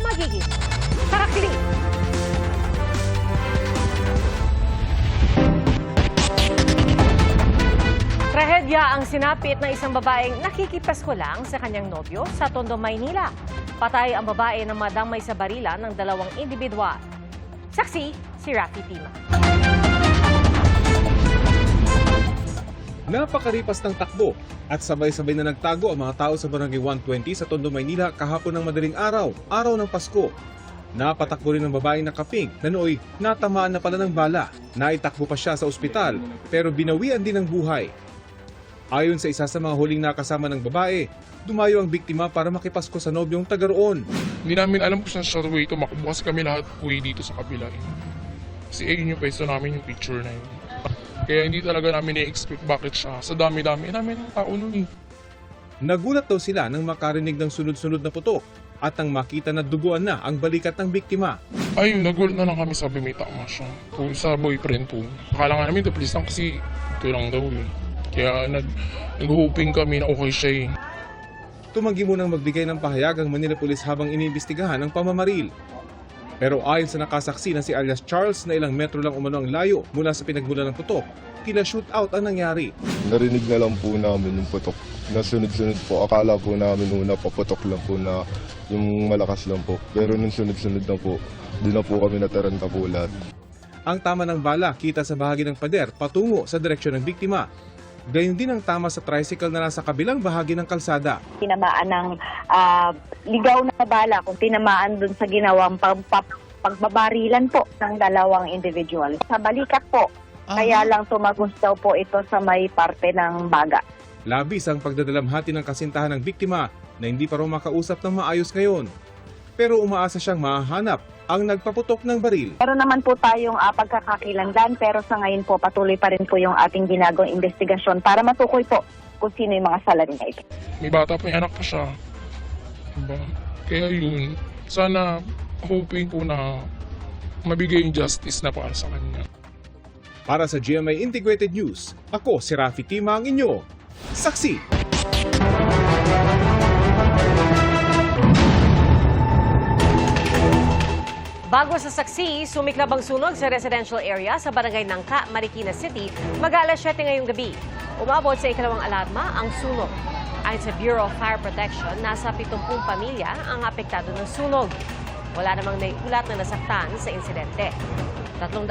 magiging tarakili. Trahedya ang sinapit ng isang babaeng nakikipasko lang sa kanyang nobyo sa Tondo, Maynila. Patay ang babae na madamay sa barilan ng dalawang individual. Saksi, si Rafi Tima. Napakaripas ng takbo at sabay-sabay na nagtago ang mga tao sa Barangay 120 sa Tondo, Maynila kahapon ng madaling araw, araw ng Pasko. Napatakbo rin ng babaeng nakapink na nooy natamaan na pala ng bala. Naitakbo pa siya sa ospital pero binawian din ng buhay. Ayon sa isa sa mga huling nakasama ng babae, dumayo ang biktima para makipasko sa nobyong taga roon. Hindi namin alam kung saan siya way tumakbo kasi kami lahat uwi dito sa kabila. Kasi ayun yung pwesto namin, yung picture na yun. Kaya hindi talaga namin na-expect bakit siya. Sa dami-dami namin ng tao nun eh. Nagulat daw sila nang makarinig ng sunod-sunod na putok at nang makita na duguan na ang balikat ng biktima. Ayun, nagulat na lang kami, sabi may tama siya. Kung sa boyfriend po. Akala nga namin the police lang kasi ito lang daw eh. Kaya nag-hoping kami na okay siya eh. Tumanggi munang magbigay ng pahayag ang Manila Police habang iniimbestigahan ang pamamaril. Pero ayon sa nakasaksi na si alias Charles na ilang metro lang umano ang layo mula sa pinagmulan ng putok, tila shootout ang nangyari. Narinig na lang po namin yung putok. Nasunod-sunod po. Akala po namin una paputok lang po na yung malakas lang po. Pero nung sunod-sunod na po, di na po kami nataranta po lahat. Ang tama ng bala kita sa bahagi ng pader patungo sa direksyon ng biktima. Gayon din ang tama sa tricycle na nasa kabilang bahagi ng kalsada. Tinamaan ng ligaw na bala kung tinamaan dun sa ginawang pagbabarilan po ng dalawang individual. Sa balikat po, kaya lang tumagos daw po ito sa may parte ng baga. Labis ang pagdadalamhati ng kasintahan ng biktima na hindi pa raw makausap ng maayos ngayon. Pero umaasa siyang mahahanap ang nagpaputok ng baril. Meron naman po tayong pagkakakilanlan pero sa ngayon po patuloy pa rin po yung ating ginagawang investigasyon para matukoy po kung sino yung mga salarin na ito. May bata pa, may anak pa siya. Diba? Kaya yun, sana hoping po na mabigay yung justice na para sa kanya. Para sa GMA Integrated News, ako si Rafi Tima ang inyo. Saksi! Bago sa saksi, sumiklab ang sunog sa residential area sa Barangay Nangka, Marikina City, mag-alas 7 ngayong gabi. Umabot sa ikalawang alarma ang sunog. Ayon sa Bureau of Fire Protection, nasa 70 pamilya ang apektado ng sunog. Wala namang naiulat na nasaktan sa insidente. 300,000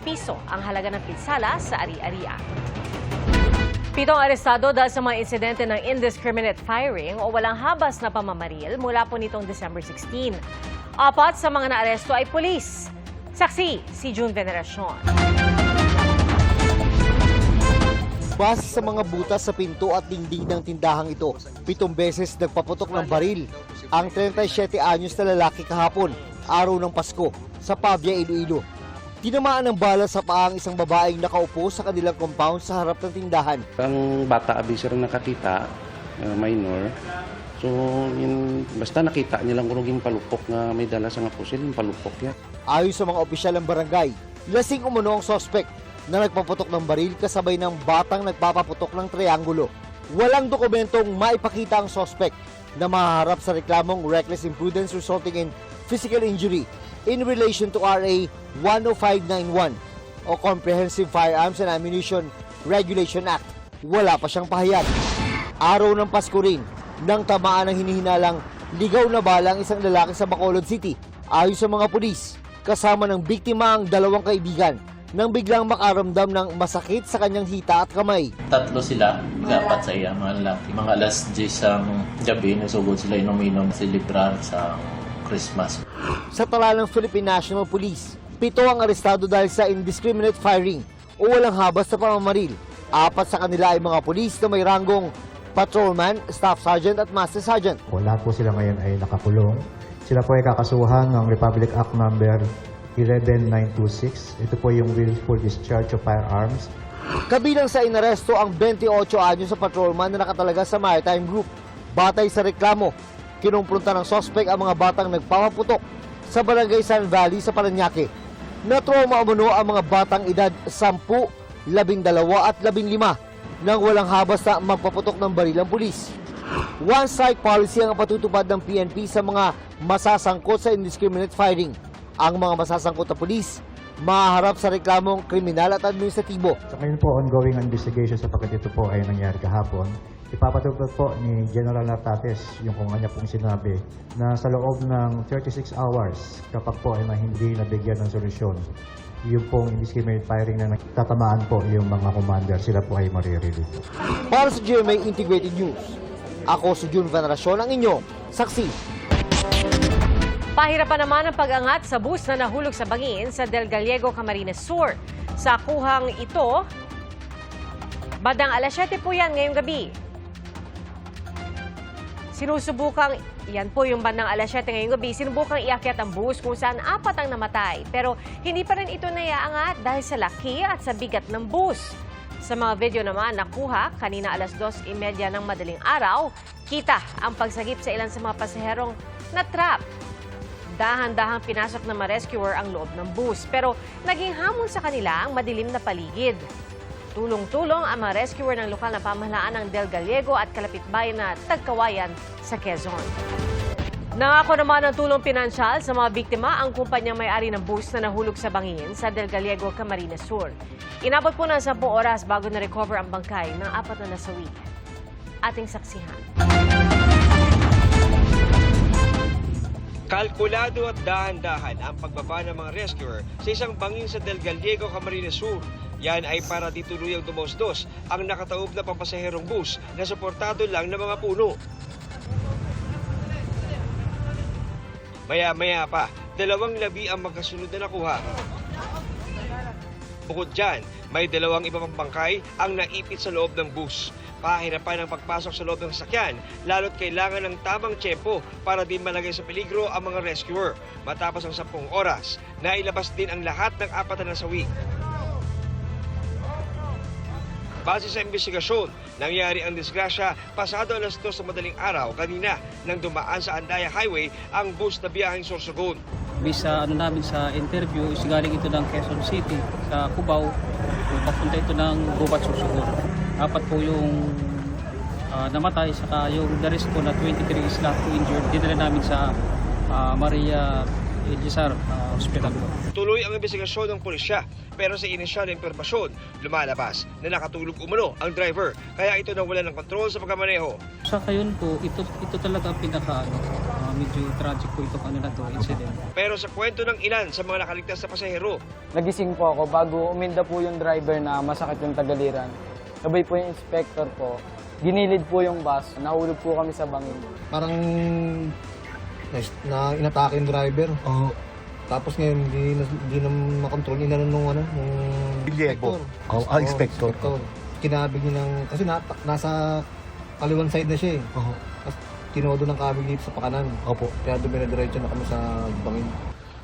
piso ang halaga ng pinsala sa ari-arian. 7 arestado dahil sa mga insidente ng indiscriminate firing o walang habas na pamamaril mula po nitong December 16. 4 sa mga naaresto ay pulis. Saksi, si June Veneracion. Base sa mga butas sa pinto at dingding ng tindahang ito, 7 beses nagpaputok ng baril ang 37 anyos na lalaki kahapon, araw ng Pasko, sa Pavia, Iloilo. Tinamaan ng bala sa paa ang isang babaeng nakaupo sa kanilang compound sa harap ng tindahan. Ang bata abisir nakakita, minor, so yun, basta nakita nilang kuruging palupok na may dala sa nga pusil, yung palupok yan. Ayon sa mga opisyal ng barangay, lasing umano ang suspect na nagpaputok ng baril kasabay ng batang nagpapaputok ng triangulo. Walang dokumentong maipakita ang suspect na mahaharap sa reklamong reckless imprudence resulting in physical injury in relation to RA 10591 o Comprehensive Firearms and Ammunition Regulation Act. Wala pa siyang pahayag. Araw ng Pasko rin, nang tamaan ng hinihinalang ligaw na bala ang isang lalaki sa Bacolod City. Ayon sa mga pulis, kasama ng biktima ang 2 kaibigan nang biglang makaramdam ng masakit sa kanyang hita at kamay. 3 sila, 4 sa iya, mga lalaki. Mga alas 10 ang gabi, nasugod sila inom-inom, silibrar sa Christmas. Sa tala ng Philippine National Police, 7 ang arestado dahil sa indiscriminate firing o walang habas sa pamamaril. 4 sa kanila ay mga pulis na may ranggong patrolman, staff sergeant at master sergeant. Lahat po sila ngayon ay nakakulong. Sila po ay kakasuhan ng Republic Act number 11926. Ito po yung willful discharge of firearms. Kabilang sa inaresto ang 28 anyos sa patrolman na nakatalaga sa Maritime Group. Batay sa reklamo, kinumpronta ng suspect ang mga batang nagpapaputok sa Barangay San Valley sa Parañaque. Natrauma umano ang mga batang edad 10, 12 at 15 nang walang habas na magpaputok ng baril ang pulis. One-strike policy ang patutupad ng PNP sa mga masasangkot sa indiscriminate firing. Ang mga masasangkot na pulis, maharap sa reklamong kriminal at administratibo. Sa ngayon po, ongoing investigation sapagkat ito po ay nangyari kahapon. Ipapatupad po ni General Natates yung kung kanya pong sinabi na sa loob ng 36 hours, kapag po ay hindi nabigyan ng solusyon, yung pong indiscriminate firing na tatamaan po yung mga commander, sila po ay marirelieve. Para sa GMA Integrated News, ako si June Veneracion, ang inyong saksi. Pahirapan naman ang pag-angat sa bus na nahulog sa bangin sa Del Gallego, Camarines Sur. Sa kuhang ito, bandang alas 7 po yan ngayong gabi. Yan po yung bandang alas 7 ngayong gabi, sinubukang iakyat ang bus kung saan 4 ang namatay. Pero hindi pa rin ito naiaangat dahil sa laki at sa bigat ng bus. Sa mga video naman nakuha kanina alas 2:30 ng madaling araw, kita ang pagsagip sa ilan sa mga pasaherong na-trap. Dahan-dahang pinasok ng mga rescuer ang loob ng bus, pero naging hamon sa kanila ang madilim na paligid. Tulong-tulong ang mga rescuer ng lokal na pamahalaan ng Del Gallego at kalapitbayan na Tagkawayan sa Quezon. Nangako naman ng tulong pinansyal sa mga biktima ang kumpanyang may-ari ng bus na nahulog sa bangin sa Del Gallego, Camarines Sur. Inabot po ng 10 oras bago na-recover ang bangkay ng 4 na nasawi. Ating saksihan. Kalkulado at dahan-dahan ang pagbaba ng mga rescuer sa isang bangin sa Del Gallego, Camarines Sur. Yan ay para di tuluyang dumausdos ang nakataob na pampasaherong bus na suportado lang ng mga puno. Maya-maya pa, 2 labi ang magkasunod na nakuha. Bukod dyan, may 2 iba pang bangkay ang naipit sa loob ng bus. Pahirapan ang pagpasok sa loob ng sasakyan, lalo't kailangan ng tamang tiyempo para di malagay sa peligro ang mga rescuer. Matapos ang 10 oras, nailabas din ang lahat ng 4 na nasawi. Base sa investigasyon, nangyari ang disgrasya pasado alas 2 sa madaling araw kanina nang dumaan sa Andaya Highway ang bus na biyaheng Sorsogon. Bisa namin sa interview is galing ito ng Quezon City sa Cubao, papunta ito ng Gubat, Sorsogon. 4 po yung namatay, saka yung the rest po na 23 is not injured. Dinala namin sa Maria Elizar Hospital. Tuloy ang investigasyon ng pulisya, pero sa inisyal na impormasyon, lumalabas na nakatulog umano ang driver, kaya ito nawala ng kontrol sa pagkamaneho. Sa kayon po, ito talaga ang pinaka medyo tragic po itong incident. Pero sa kwento ng ilan sa mga nakaligtas na pasahero, nagising po ako bago uminda po yung driver na masakit yung tagaliran. Sabay po yung inspector po, ginilid po yung bus, nahulog po kami sa bangin. Parang na inatake yung driver. Tapos ngayon, hindi na makontrol nila nung inspector. Inspector. Kinabig niya kasi nasa kaliwang side na siya eh. Tapos tinodo ng kabig dito sa pakanan. Kaya duminadiretso na kami sa bangin.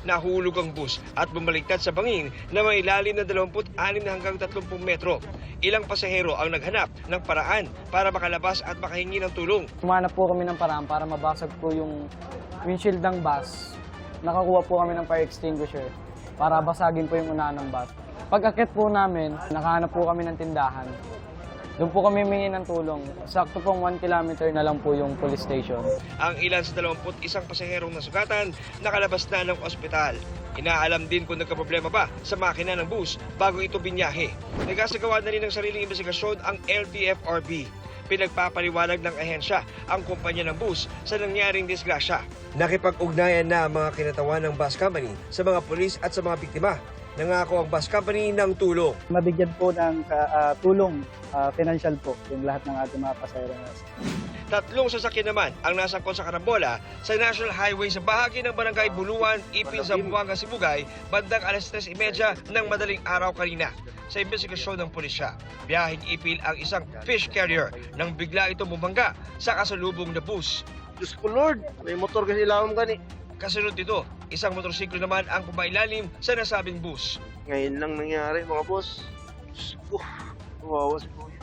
nahulog ang bus at bumaliktad sa bangin na may ilalim na 26 hanggang 30 metro. Ilang pasahero ang naghanap ng paraan para makalabas at makahingi ng tulong. Humanap po kami ng paraan para mabasag po yung windshield ng bus. Nakakuha po kami ng fire extinguisher para basagin po yung unahan ng bus. Pag-akit po namin, nakahanap po kami ng tindahan. Doon po kami humingi ng tulong. Sakto pong 1 kilometer na lang po yung police station. Ang ilan sa 21 pasaherong nasugatan, nakalabas na ng ospital. Inaalam din kung nagkaproblema ba sa makina ng bus bago ito binyahe. Nagsasagawa na rin ng sariling investigasyon ang LTFRB. Pinagpapaliwanag ng ahensya ang kumpanya ng bus sa nangyaring disgrasya. Nakipag-ugnayan na ang mga kinatawan ng bus company sa mga pulis at sa mga biktima. Nangako ang bus company ng tulong. Mabigyan po ng tulong, financial po, yung lahat ng ating mga pasahero. 3 sasakyan naman ang nasangkot sa karambola sa National Highway sa bahagi ng Barangay Buluan, Ipil, Zamboanga, Sibugay, bandang alas 3:30 ng madaling araw kanina. Sa investigasyon ng pulisya, biyaheng Ipil ang isang fish carrier nang bigla ito bumangga sa kasalubong na bus. Diyos ko Lord, may motor kasi ilawam gani. Kasunod nito, isang motorsiklo naman ang pumailalim sa nasabing bus. Ngayon lang nangyari mga boss. Diyos ko, kawawa si Kuya.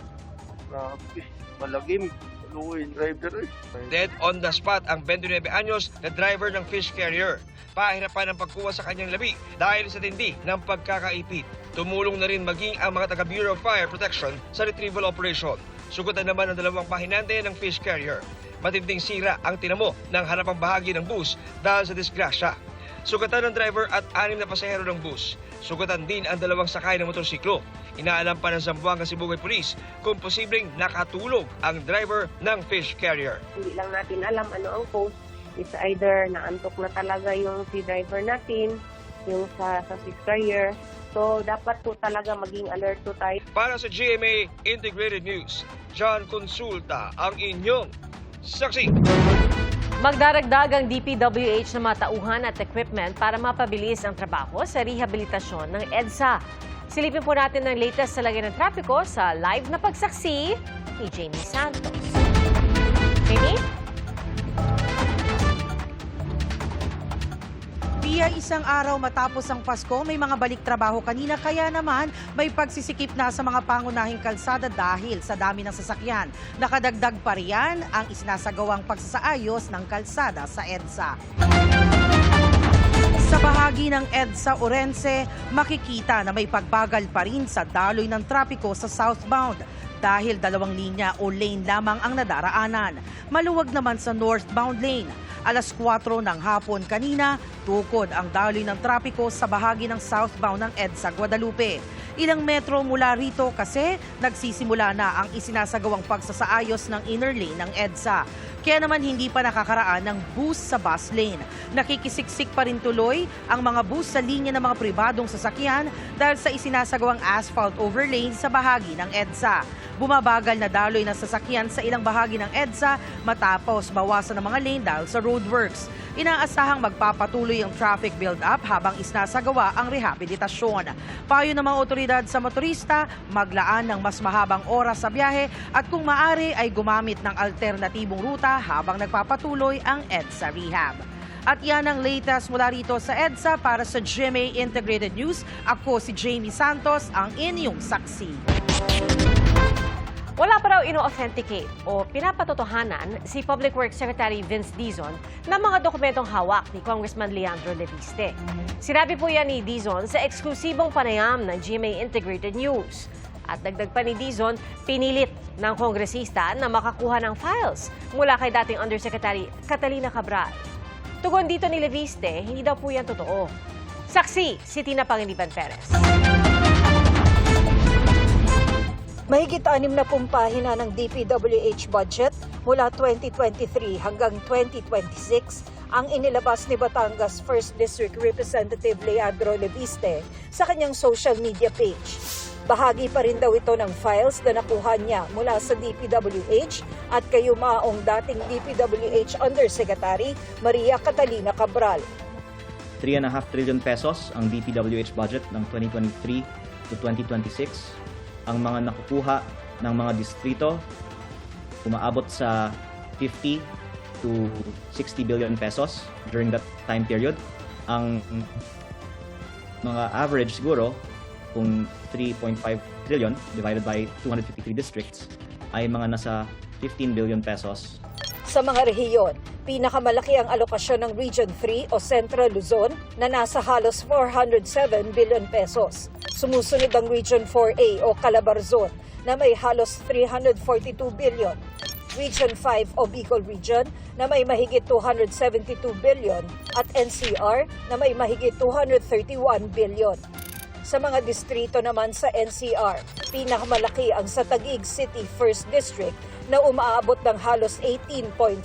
Grabe, malagim. Luwin, driver eh. Dead on the spot ang 29 anyos na driver ng fish carrier. Pahirapan ang pagkuha sa kanyang labi dahil sa tindi ng pagkakaipit. Tumulong na rin maging ang mga taga Bureau of Fire Protection sa retrieval operation. Sugatan naman ang dalawang pahinante ng fish carrier. Matinding sira ang tinamo ng harapang bahagi ng bus dahil sa disgrasya. Sugatan ng driver at 6 na pasahero ng bus. Sugatan din ang dalawang sakay ng motorsiklo. Inaalam pa ng Zamboanga Sibugay Police kung posibleng nakatulog ang driver ng fish carrier. Hindi lang natin alam ano ang cause. It's either naantok na talaga yung si driver natin, yung sa fish carrier. So, dapat po talaga maging alert po tayo. Para sa GMA Integrated News, John Consulta ang inyong saksi. Magdaragdag ang DPWH ng mga tauhan at equipment para mapabilis ang trabaho sa rehabilitasyon ng EDSA. Silipin po natin ang latest sa lagay ng trapiko sa live na pagsaksi ni Jamie Santos. Jamie? Pia, isang araw matapos ang Pasko, may mga balik trabaho kanina kaya naman may pagsisikip na sa mga pangunahing kalsada dahil sa dami ng sasakyan. Nakadagdag pa riyan ang isinasagawang pagsasaayos ng kalsada sa EDSA. Sa bahagi ng EDSA Orense, makikita na may pagbagal pa rin sa daloy ng trapiko sa southbound dahil 2 linya o lane lamang ang nadaraanan. Maluwag naman sa northbound lane. Alas 4 ng hapon kanina, tukod ang daloy ng trapiko sa bahagi ng southbound ng EDSA Guadalupe. Ilang metro mula rito kasi nagsisimula na ang isinasagawang pagsasaayos ng inner lane ng EDSA. Kaya naman hindi pa nakakaraan ng bus sa bus lane. Nakikisiksik pa rin tuloy ang mga bus sa linya ng mga pribadong sasakyan dahil sa isinasagawang asphalt overlane sa bahagi ng EDSA. Bumabagal na daloy ng sasakyan sa ilang bahagi ng EDSA matapos bawasan ng mga lane dahil sa roadworks. Inaasahang magpapatuloy ang traffic build-up habang isinasagawa ang rehabilitasyon. Payo ng mga otoridad sa motorista, maglaan ng mas mahabang oras sa biyahe at kung maaari ay gumamit ng alternatibong ruta habang nagpapatuloy ang EDSA rehab. At yan ang latest mula rito sa EDSA para sa GMA Integrated News. Ako si Jamie Santos, ang inyong saksi. Wala pa raw ino-authenticate o pinapatotohanan si Public Works Secretary Vince Dizon ng mga dokumentong hawak ni Congressman Leandro Leviste. Sinabi po yan ni Dizon sa eksklusibong panayam ng GMA Integrated News. At dagdag pa ni Dizon, pinilit ng kongresista na makakuha ng files mula kay dating Undersecretary Catalina Cabral. Tugon dito ni Leviste, hindi daw po yan totoo. Saksi, si Tina Pangiliban Perez. Mahigit 6 na pahina ng DPWH budget mula 2023 hanggang 2026 ang inilabas ni Batangas 1st District Representative Leandro Leviste sa kanyang social media page. Bahagi pa rin daw ito ng files na nakuha niya mula sa DPWH at kayumaong dating DPWH Undersecretary Maria Catalina Cabral. 3.5 trillion pesos ang DPWH budget ng 2023 to 2026. Ang mga nakukuha ng mga distrito umaabot sa 50 to 60 billion pesos during that time period. Ang mga average siguro, kung 3.5 trillion divided by 253 districts, ay mga nasa 15 billion pesos. Sa mga rehiyon, pinakamalaki ang alokasyon ng Region 3 o Central Luzon na nasa halos 407 billion pesos. Sumusunod ang Region 4A o Calabarzon na may halos 342 billion. Region 5 o Bicol Region na may mahigit 272 billion at NCR na may mahigit 231 billion. Sa mga distrito naman sa NCR, pinakamalaki ang sa Taguig City 1st District na umaabot ng halos 18.5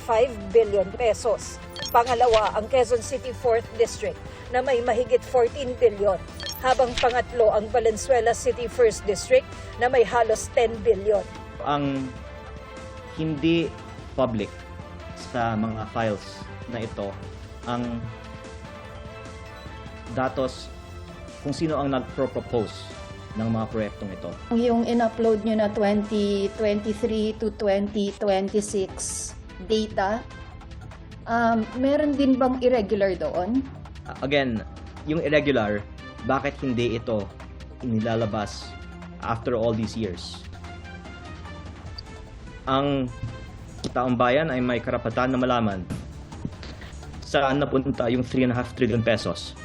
billion pesos. Pangalawa ang Quezon City 4th District na may mahigit 14 billion. Habang pangatlo ang Valenzuela City 1st District na may halos 10 billion. Ang hindi public sa mga files na ito, ang datos kung sino ang nagpro-propose ng mga proyektong ito. Yung in-upload nyo na 2023 to 2026 data, meron din bang irregular doon? Again, yung irregular, bakit hindi ito inilalabas after all these years? Ang taong bayan ay may karapatan na malaman saan napunta yung 3.5 trillion pesos.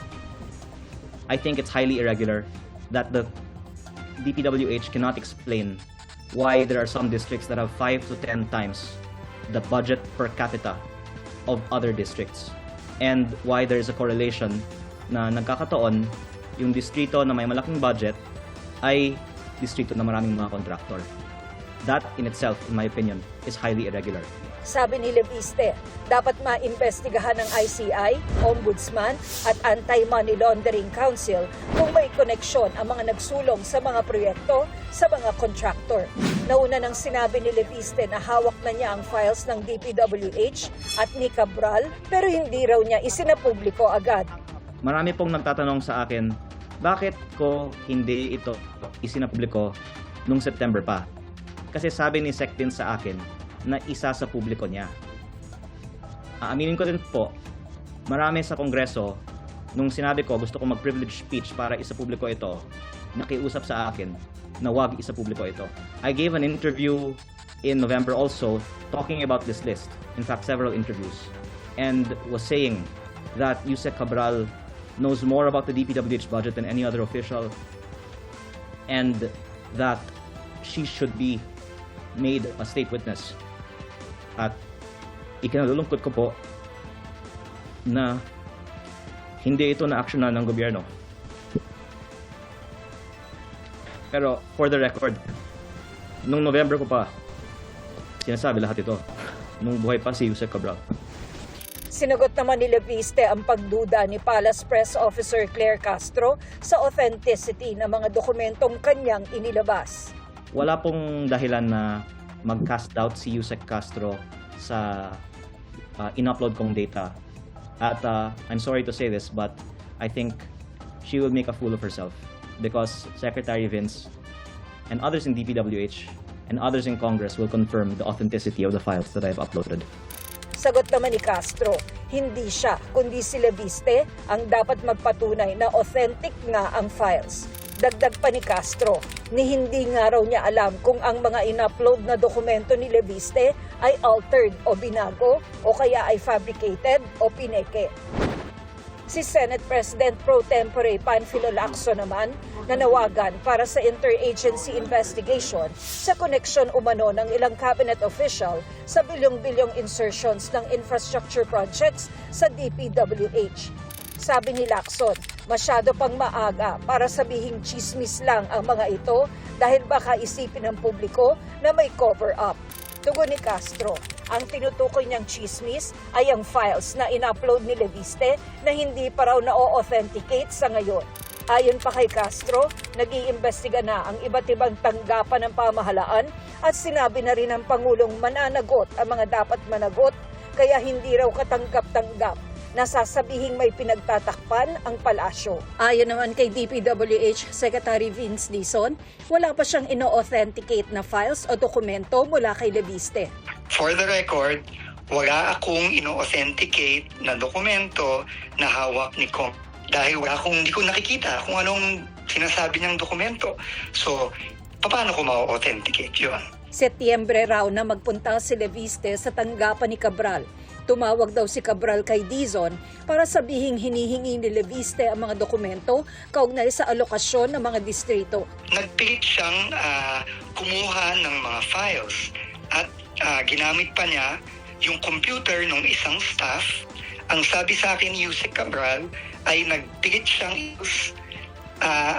I think it's highly irregular that the DPWH cannot explain why there are some districts that have 5 to 10 times the budget per capita of other districts, and why there is a correlation na nagkakataon yung distrito na may malaking budget ay distrito na maraming mga contractor. That in itself, in my opinion, is highly irregular. Sabi ni Leviste, dapat maimbestigahan ng ICI, Ombudsman at Anti-Money Laundering Council kung may koneksyon ang mga nagsulong sa mga proyekto sa mga contractor. Nauna nang sinabi ni Leviste na hawak na niya ang files ng DPWH at ni Cabral, pero hindi raw niya isinapubliko agad. Marami pong nagtatanong sa akin, bakit ko hindi ito isinapubliko nung September pa? Kasi sabi ni Sectin sa akin na isa sa publiko niya. Aaminin ko din po, marami sa Kongreso, nung sinabi ko gusto ko mag-privilege speech para isapubliko ito, nakiusap sa akin na wag isapubliko ito. I gave an interview in November also talking about this list. In fact, several interviews. And was saying that Yusek Cabral knows more about the DPWH budget than any other official, and that she should be made a state witness. At ikinalulungkot ko po na hindi ito na-actionan ng gobyerno. Pero for the record, nung November ko pa sinasabi lahat ito, nung buhay pa si Yusek Cabral. Sinagot naman ni Leviste ang pagduda ni Palace Press Officer Claire Castro sa authenticity ng mga dokumentong kanyang inilabas. Wala pong dahilan na mag-cast doubt si Yusek Castro sa in-upload kong data. At I'm sorry to say this, but I think she will make a fool of herself because Secretary Vince and others in DPWH and others in Congress will confirm the authenticity of the files that I've uploaded. Sagot naman ni Castro, hindi siya kundi si Leviste ang dapat magpatunay na authentic nga ang files. Dagdag pa ni Castro, ni hindi nga raw niya alam kung ang mga in-upload na dokumento ni Leviste ay altered o binago o kaya ay fabricated o pineke. Si Senate President Pro Tempore Panfilo Lacson naman nanawagan para sa interagency investigation sa koneksyon umano ng ilang cabinet official sa bilyong-bilyong insertions ng infrastructure projects sa DPWH. Sabi ni Lacson, masyado pang maaga para sabihing chismis lang ang mga ito dahil baka isipin ng publiko na may cover-up. Tugon ni Castro, ang tinutukoy niyang chismis ay ang files na in-upload ni Leviste na hindi pa raw na-authenticate sa ngayon. Ayon pa kay Castro, nag-iimbestiga na ang iba't ibang tanggapan ng pamahalaan at sinabi na rin ng Pangulong mananagot ang mga dapat managot kaya hindi raw katanggap-tanggap na sasabihing may pinagtatakpan ang palasyo. Ayon naman kay DPWH Secretary Vince Dizon, wala pa siyang ino-authenticate na files o dokumento mula kay Leviste. For the record, wala akong ino-authenticate na dokumento na hawak ni Kong. Dahil hindi ko nakikita kung anong sinasabi niyang dokumento. So, paano ko ma-authenticate yun? Setyembre raw na magpunta si Leviste sa tanggapan ni Cabral. Tumawag daw si Cabral kay Dizon para sabihing hinihingi ni Leviste ang mga dokumento kaugnay sa alokasyon ng mga distrito. Nagpilit siyang kumuha ng mga files at ginamit pa niya yung computer ng isang staff. Ang sabi sa akin ni Yusek Cabral ay nagpilit siyang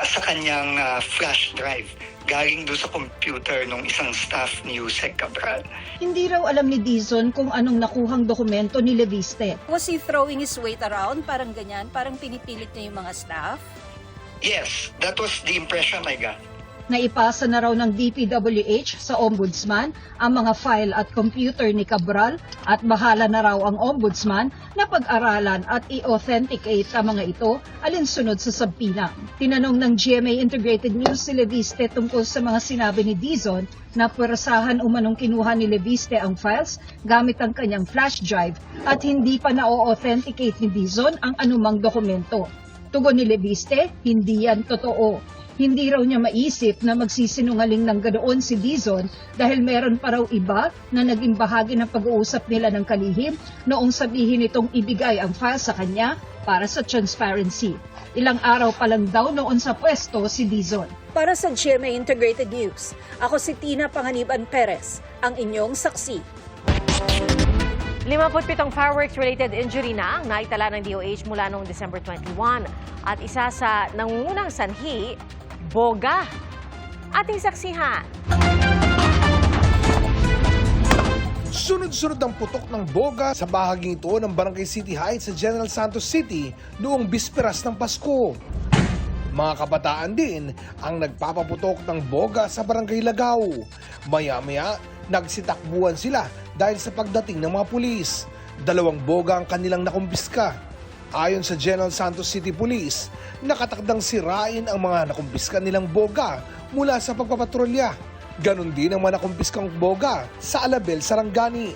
sa kanyang flash drive galing doon sa computer ng isang staff ni Yusek Cabral. Hindi raw alam ni Dizon kung anong nakuhang dokumento ni Leviste. Was he throwing his weight around? Parang ganyan? Parang pinipilit niya yung mga staff? Yes, that was the impression I got. Naipasa na raw ng DPWH sa Ombudsman ang mga file at computer ni Cabral at bahala na raw ang Ombudsman na pag-aralan at i-authenticate ang mga ito alinsunod sa sabpina. Tinanong ng GMA Integrated News si Leviste tungkol sa mga sinabi ni Dizon na pwerasahan umanong kinuha ni Leviste ang files gamit ang kanyang flash drive at hindi pa na-authenticate ni Dizon ang anumang dokumento. Tugon ni Leviste, hindi yan totoo. Hindi raw niya maisip na magsisinungaling ng ganoon si Dizon dahil meron pa raw iba na naging bahagi ng pag-uusap nila ng kalihim noong sabihin nitong ibigay ang file sa kanya para sa transparency. Ilang araw pa lang daw noon sa pwesto si Dizon. Para sa GMA Integrated News, ako si Tina Panganiban Perez, ang inyong saksi. 57 fireworks-related injury na ang naitala ng DOH mula noong December 21. At isa sa nangungunang sanhi, boga. Ating saksihan. Sunod-sunod ang putok ng boga sa bahaging ito ng Barangay City Heights sa General Santos City noong bisperas ng Pasko. Mga kabataan din ang nagpapaputok ng boga sa Barangay Lagaw. Maya-maya, nagsitakbuhan sila dahil sa pagdating ng mga pulis. 2 boga ang kanilang nakumpiska. Ayon sa General Santos City Police, nakatakdang sirain ang mga nakumpiska nilang boga mula sa pagpapatrolya. Ganon din ang mga nakumpiskang boga sa Alabel, Sarangani.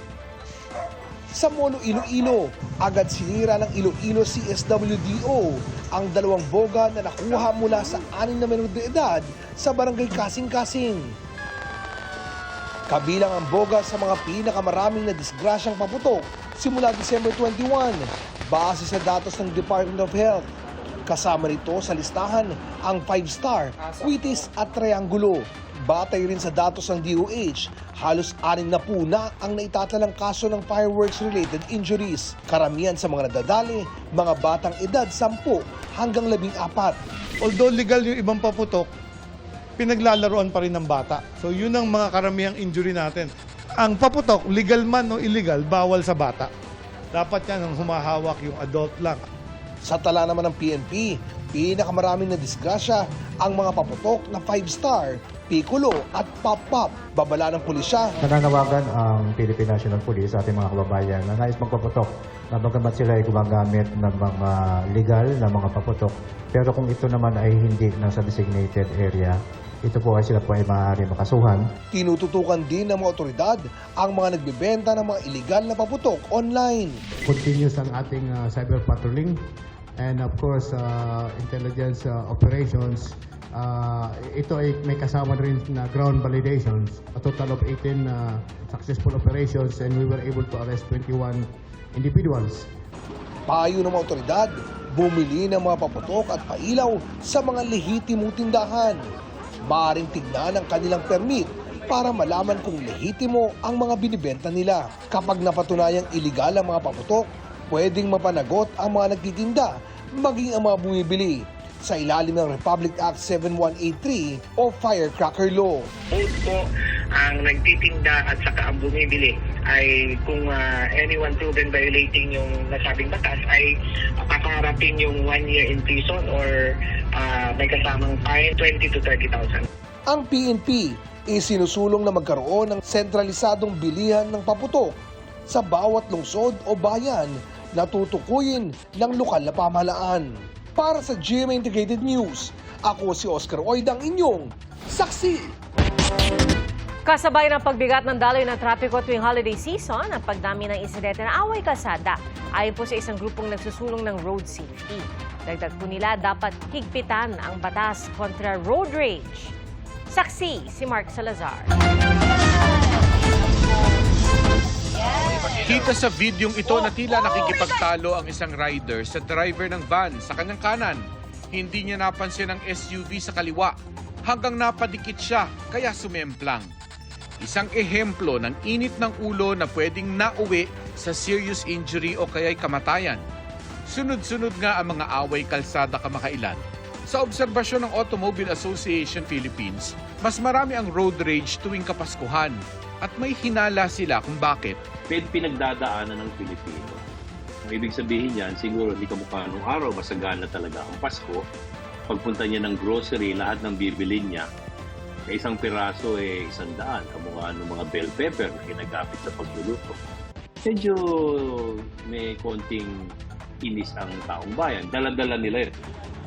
Sa Molo, Iloilo, agad sinira ng Iloilo CSWDO ang 2 boga na nakuha mula sa 6 na menor de edad sa Barangay Kasing-Kasing. Kabilang ang boga sa mga pinakamaraming na disgrasyang paputok simula December 21 base sa datos ng Department of Health. Kasama nito sa listahan ang 5-star, Quitis at Triangulo. Batay rin sa datos ng DOH, halos 6 na po na ang naitatalang kaso ng fireworks-related injuries. Karamihan sa mga nadadali, mga batang edad 10 hanggang 14. Although legal yung ibang paputok, pinaglalaroan pa rin ng bata. So yun ang mga karamihang injury natin. Ang paputok, legal man o illegal, bawal sa bata. Dapat yan ang humahawak yung adult lang. Sa tala naman ng PNP, pinakamaraming na disgrasya ang mga paputok na 5-star, Piccolo at Pop-Pop. Babala ng pulisya. Nananawagan ang Philippine National Police sa ating mga kababayan na nais magpaputok na bagamat sila ay gumagamit ng mga legal na mga paputok. Pero kung ito naman ay hindi nasa designated area, ito po ay sila po ay maaari makasuhan. Tinututukan din ng mga otoridad ang mga nagbebenta ng mga illegal na paputok online. Continuous ang ating cyber patrolling and of course intelligence operations. Ito ay may kasama rin na ground validations. A total of 18 successful operations and we were able to arrest 21 individuals. Payo ng mga otoridad, bumili ng mga paputok at pailaw sa mga lehitimong tindahan. Maaaring tignan ang kanilang permit para malaman kung lehitimo ang mga binibenta nila. Kapag napatunayang iligal ang mga paputok, pwedeng mapanagot ang mga nagtitinda, maging ang mga bumibili sa ilalim ng Republic Act 7183 o Firecracker Law. Both po ang nagtitinda at saka ang bumibili ay kung anyone proven violating yung nasabing batas ay kakaharapin yung 1 year in prison or may kasamang fine 20 to 30,000. Ang PNP isinusulong na magkaroon ng sentralisadong bilihan ng paputok sa bawat lungsod o bayan na tutukuyin ng lokal na pamahalaan. Para sa GMA Integrated News, ako si Oscar Oidang, inyong saksi. Kasabay ng pagbigat ng daloy ng trapiko tuwing holiday season, ang pagdami ng insidente na away kalsada ayon po sa isang grupong nagsusulong ng road safety. Dagdag po nila, dapat higpitan ang batas kontra road rage. Saksi si Mark Salazar. Kita sa videong ito na tila nakikipagtalo ang isang rider sa driver ng van sa kanyang kanan. Hindi niya napansin ang SUV sa kaliwa hanggang napadikit siya kaya sumemplang. Isang ehemplo ng init ng ulo na pwedeng nauwi sa serious injury o kaya'y kamatayan. Sunod-sunod nga ang mga away kalsada kamakailan. Sa obserbasyon ng Automobile Association Philippines, mas marami ang road rage tuwing Kapaskuhan at may hinala sila kung bakit. Pinagdadaanan ng Pilipino. Ang ibig sabihin yan, siguro hindi kamukha nung araw, masagana talaga ang Pasko. Pagpunta niya ng grocery, lahat ng bibili niya, isang piraso 100, kamukha ng mga bell pepper na ginagamit sa pagluluto. Medyo may konting inis ang taong bayan. Dala-dala nila yun.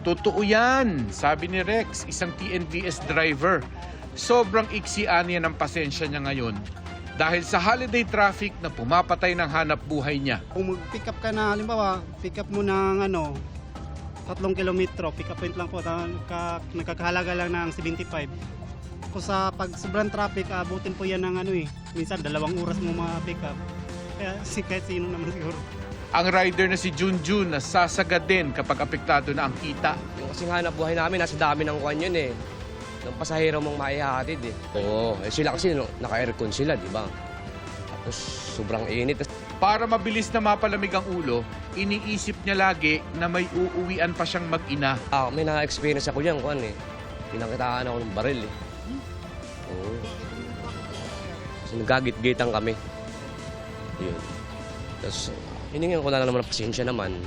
Totoo yan, sabi ni Rex, isang TNVS driver. Sobrang iksian niya ng pasensya niya ngayon dahil sa holiday traffic na pumapatay ng hanap buhay niya. Kung mag-pick up ka na, halimbawa, pick up mo ng 3 kilometro, pick up point lang po, nagkakahalaga lang ng 75. Kung sa pag sobrang traffic, abutin po yan ng minsan 2 oras mo ma-pick up. Kaya kahit sino naman siguro. Ang rider na si Junjun nasasagad din kapag apektado na ang kita. Yung kasing hanap buhay namin, nasa dami ng kwan yun eh. Ng pasahero mong maihahatid eh. Oo, sila kasi naka-aircon sila, di ba? Tapos sobrang init. Para mabilis na mapalamig ang ulo, iniisip niya lagi na may uuwian pa siyang mag-ina. May na-experience ako yan, kwan eh. Pinakitaan ako ng baril eh. Oo. Kasi nagagit-gitan kami. Yun. Tapos hiningan ko na naman ng pasensya naman.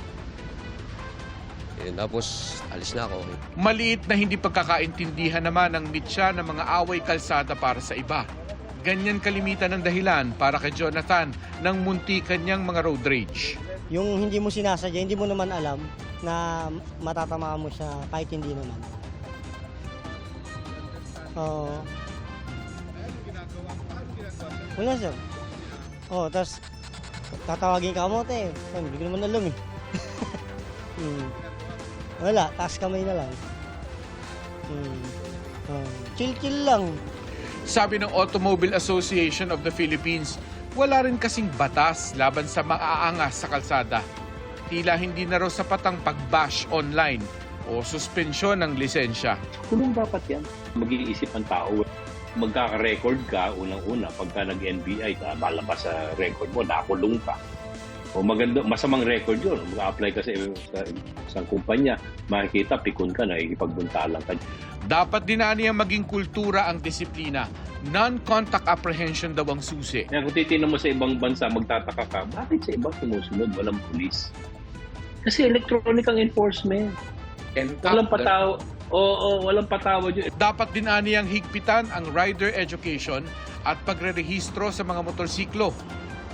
Tapos alis na ako. Maliit na hindi pagkakaintindihan naman ang mitya ng mga away kalsada para sa iba. Ganyan kalimitan ang dahilan para kay Jonathan ng munti kanyang mga road rage. Yung hindi mo sinasadya, hindi mo naman alam na matatamaan mo siya kahit hindi naman. Oo. Wala sir. Tapos tatawagin ka mo, te. Hindi ko naman alam eh. Wala, taas kamay na lang. Chill-chill lang. Sabi ng Automobile Association of the Philippines, wala rin kasing batas laban sa maaangas sa kalsada. Tila hindi na raw sapat ang pag-bash online o suspensyon ng lisensya. Kulong dapat yan. Mag-iisip ang tao. Magkaka-record ka, unang-una, pagka nag-NBI ka, malabas sa record mo, nakulong ka. O maganda, masamang record yun. Mag-apply ka sa isang kumpanya, makikita, pikon ka na, ikipagbuntalang ka. Dapat din niyang maging kultura ang disiplina. Non-contact apprehension daw ang susi. Kung titignan mo sa ibang bansa, magtataka ka, bakit sa ibang sumusunod, walang pulis? Kasi electronic ang enforcement. Walang pataw. Oo, walang patawad yun. Dapat din niyang higpitan ang rider education at pagre-rehistro sa mga motorsiklo.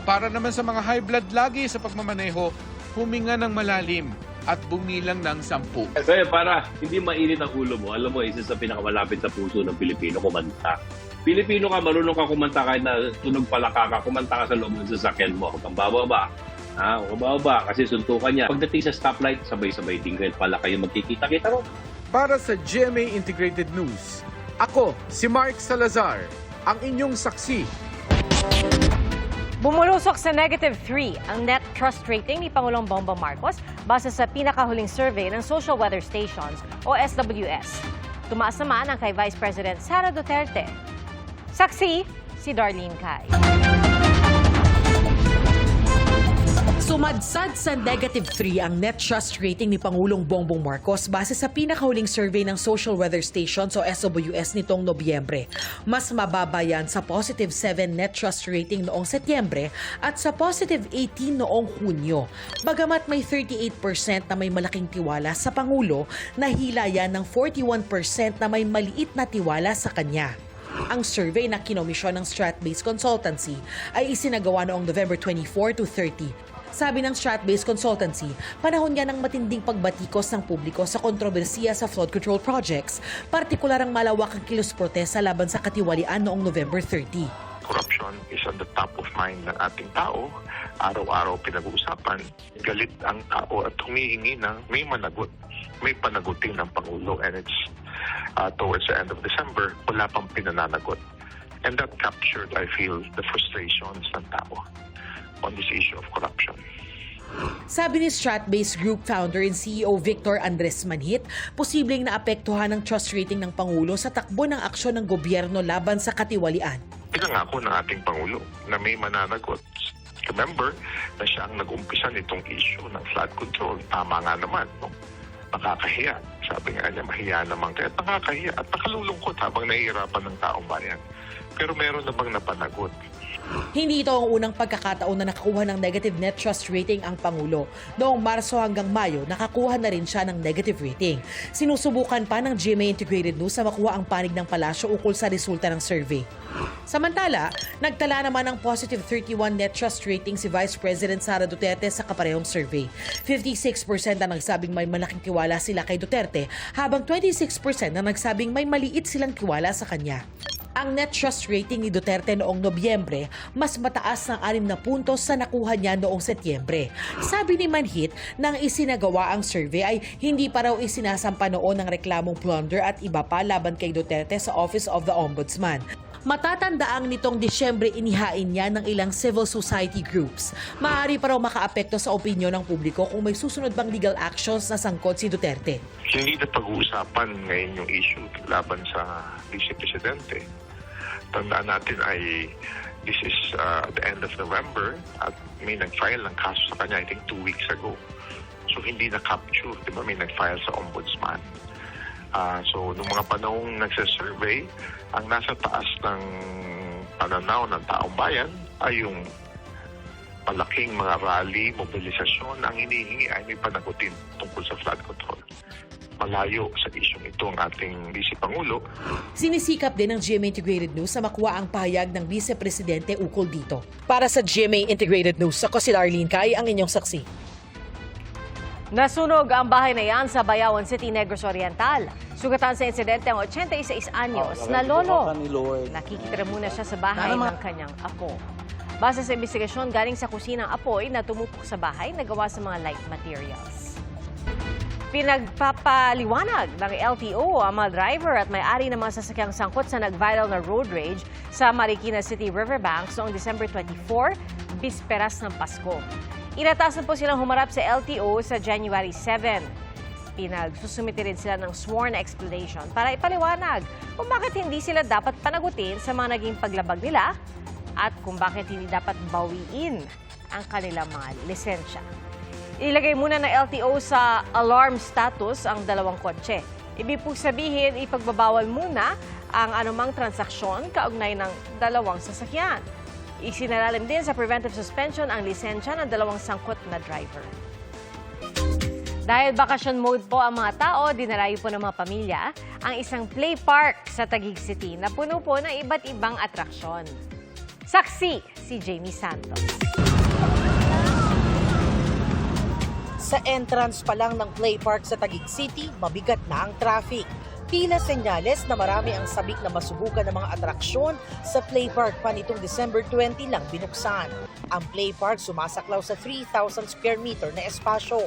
Para naman sa mga high blood lagi sa pagmamaneho, huminga ng malalim at bumilang ng 10. Kaya para hindi mainit ang ulo mo, alam mo, isa sa pinakamalapit sa puso ng Pilipino, kumanta. Pilipino ka, marunong ka kumanta kahit na tunog palaka ka, kumanta ka sa loob ng sasakyan mo. Huwag kang bababa. Huwag kang bababa kasi suntukan niya. Pagdating sa stoplight, sabay-sabay tingin pala kayo magkikita-kita ron. Para sa GMA Integrated News, ako si Mark Salazar, ang inyong saksi. Bumulusok sa -3 ang net trust rating ni Pangulong Bongbong Marcos base sa pinakahuling survey ng Social Weather Stations o SWS. Tumaas naman ang kay Vice President Sara Duterte. Saksi, si Darlene Cay. Sumadsad sa -3 ang net trust rating ni Pangulong Bongbong Marcos base sa pinakahuling survey ng Social Weather Stations o SWS nitong Nobyembre. Mas mababa yan sa +7 net trust rating noong Setyembre at sa +18 noong Hunyo. Bagamat may 38% na may malaking tiwala sa Pangulo, nahila yan ng 41% na may maliit na tiwala sa kanya. Ang survey na kinomisyon ng Strat-Based Consultancy ay isinagawa noong November 24 to 30. Sabi ng Strat-Based Consultancy, panahon niya ng matinding pagbatikos ng publiko sa kontrobersiya sa flood control projects, partikular ang malawakang kilos protesta laban sa katiwalian noong November 30. Corruption is on the top of mind ng ating tao. Araw-araw pinag-uusapan. Galit ang tao at humihingi ng may managot. May panagutin ng Pangulo, and it's towards the end of December, wala pang pinananagot. And that captured, I feel, the frustrations ng tao on this issue of corruption. Sabi ni Strat-Based Group founder and CEO Victor Andres Manhit, posibleng naapektuhan ng trust rating ng Pangulo sa takbo ng aksyon ng gobyerno laban sa katiwalian. Pinangako ng ating Pangulo na may mananagot. Remember na siya ang nag-umpisa nitong issue ng flood control. Tama nga naman, no? Nakakahiya. Sabi nga niya, mahiya naman kaya nakakahiya at nakalulungkot habang nahihirapan ng taong bayan. Pero meron na bang napanagot? Hindi ito ang unang pagkakataon na nakakuha ng negative net trust rating ang Pangulo. Noong Marso hanggang Mayo, nakakuha na rin siya ng negative rating. Sinusubukan pa ng GMA Integrated News na makuha ang panig ng palasyo ukol sa resulta ng survey. Samantala, nagtala naman ng positive 31 net trust rating si Vice President Sara Duterte sa kaparehong survey. 56% na nagsabing may malaking tiwala sila kay Duterte, habang 26% na nagsabing may maliit silang tiwala sa kanya. Ang net trust rating ni Duterte noong Nobyembre mas mataas ng 6 na puntos sa nakuha niya noong Setyembre. Sabi ni Manhit, nang isinagawa ang survey ay hindi pa raw isinasampa noon ng reklamong plunder at iba pa laban kay Duterte sa Office of the Ombudsman. Matatandaang nitong Disyembre inihain niya ng ilang civil society groups. Maaari pa raw makaapekto sa opinyon ng publiko kung may susunod bang legal actions na sangkot si Duterte. Hindi na pag-uusapan ngayon yung issue laban sa Vice Presidente. Tandaan natin ay this is the end of November at may nag-file ng kaso sa kanya I think 2 weeks ago. So hindi na-capture, di ba? May nag-file sa ombudsman. So, nung mga panahong nagsasurvey, ang nasa taas ng pananaw ng taong bayan ay yung malaking mga rally, mobilisasyon. Ang hinihingi ay may panagutin tungkol sa flood control. Malayo sa isyong ito ang ating Vice Pangulo. Sinisikap din ng GMA Integrated News sa makuha ang pahayag ng Vice Presidente ukol dito. Para sa GMA Integrated News, ako si Darlene Cay, ang inyong saksi. Nasunog ang bahay na yan sa Bayawan City, Negros Oriental. Sugatan sa insidente ang 86 anyos na lolo. Nakikitira muna siya sa bahay ng kanyang apo. Base sa investigasyon, galing sa kusinang apoy na tumupok sa bahay na gawa sa mga light materials. Pinagpapaliwanag ng LTO ang mga driver at may-ari ng mga sasakyang sangkot sa nag-viral na road rage sa Marikina City Riverbanks noong December 24, bisperas ng Pasko. Inatasan po silang humarap sa LTO sa January 7. Pinagsusumite rin sila ng sworn explanation para ipaliwanag kung bakit hindi sila dapat panagutin sa mga naging paglabag nila at kung bakit hindi dapat bawiin ang kanilang mga lisensya. Ilagay muna ng LTO sa alarm status ang dalawang kotse. Ibig po sabihin, ipagbabawal muna ang anumang transaksyon kaugnay ng dalawang sasakyan. Isinalalim din sa preventive suspension ang lisensya ng dalawang sangkot na driver. Dahil bakasyon mode po ang mga tao, dinarayo po ng mga pamilya ang isang play park sa Taguig City na puno po ng iba't ibang atraksyon. Saksi si Jamie Santos. Sa entrance pa lang ng play park sa Taguig City, mabigat na ang traffic. Tila senyales na marami ang sabik na masubukan ng mga atraksyon sa play park pa nitong December 20 lang binuksan. Ang play park sumasaklaw sa 3,000 square meter na espasyo.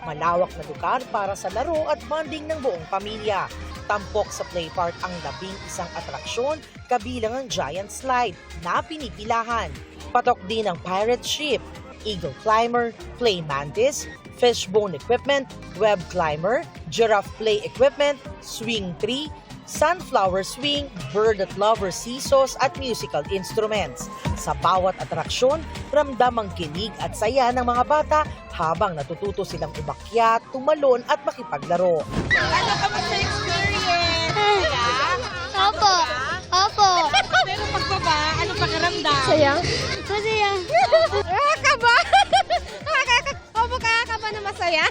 Malawak na lugar para sa laro at bonding ng buong pamilya. Tampok sa play park ang 11 atraksyon kabilang ang giant slide na pinipilahan. Patok din ang pirate ship, eagle climber, play mantis, fishbone equipment, web climber, giraffe play equipment, swing tree, sunflower swing, bird at lover seesaws at musical instruments. Sa bawat atraksyon, ramdam ang kilig at saya ng mga bata habang natututo silang umakyat, tumalon at makipaglaro. Ano ka ba sa experience? Opo. Opo. Pero pagbaba, ano pakiramdam? Saya. Masaya. Kaba. Opo, kakaba na masaya.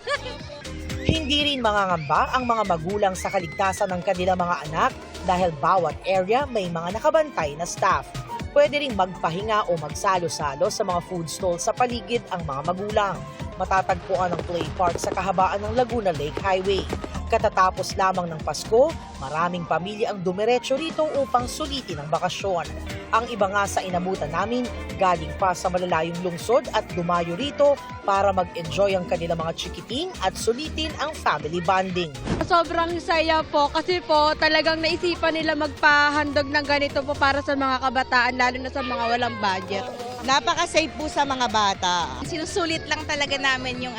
Hindi rin mangangamba ang mga magulang sa kaligtasan ng kanilang mga anak dahil bawat area may mga nakabantay na staff. Pwede ring magpahinga o magsalo-salo sa mga food stall sa paligid ang mga magulang. Matatagpuan ang play park sa kahabaan ng Laguna Lake Highway. Katatapos lamang ng Pasko, maraming pamilya ang dumiretso rito upang sulitin ang bakasyon. Ang iba nga sa inabutan namin, galing pa sa malalayong lungsod at dumayo rito para mag-enjoy ang kanilang mga chikiting at sulitin ang family bonding. Sobrang saya po kasi po talagang naisipan nila magpahandog ng ganito po para sa mga kabataan lalo na sa mga walang budget. Napaka-safe po sa mga bata. Sinusulit lang talaga namin yung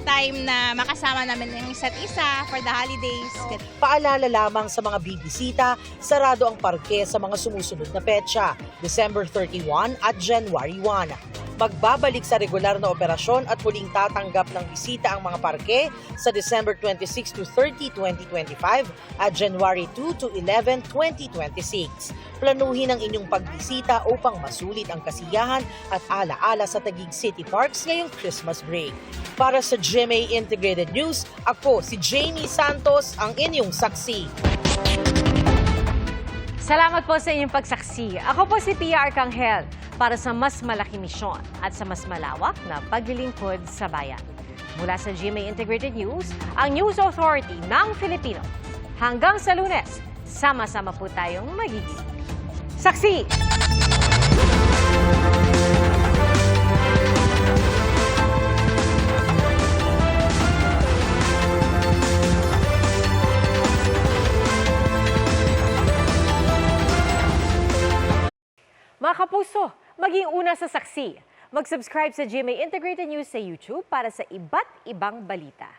time na makasama namin yung isa't isa for the holidays. Paalala lamang sa mga bibisita, sarado ang parke sa mga sumusunod na petsa, December 31 at January 1. Magbabalik sa regular na operasyon at muling tatanggap ng bisita ang mga parke sa December 26 to 30, 2025 at January 2 to 11, 2026. Planuhin ang inyong pagbisita upang masulit ang kasiyahan at ala-ala sa Taguig City Parks ngayong Christmas break. Para sa GMA Integrated News, ako si Jamie Santos, ang inyong saksi. Salamat po sa inyong pagsaksi. Ako po si Pia Arcangel para sa mas malaking misyon at sa mas malawak na paglilingkod sa bayan. Mula sa GMA Integrated News, ang News Authority ng Filipino. Hanggang sa Lunes, sama-sama po tayong magiging saksi! Mga kapuso, maging una sa saksi. Mag-subscribe sa GMA Integrated News sa YouTube para sa iba't ibang balita.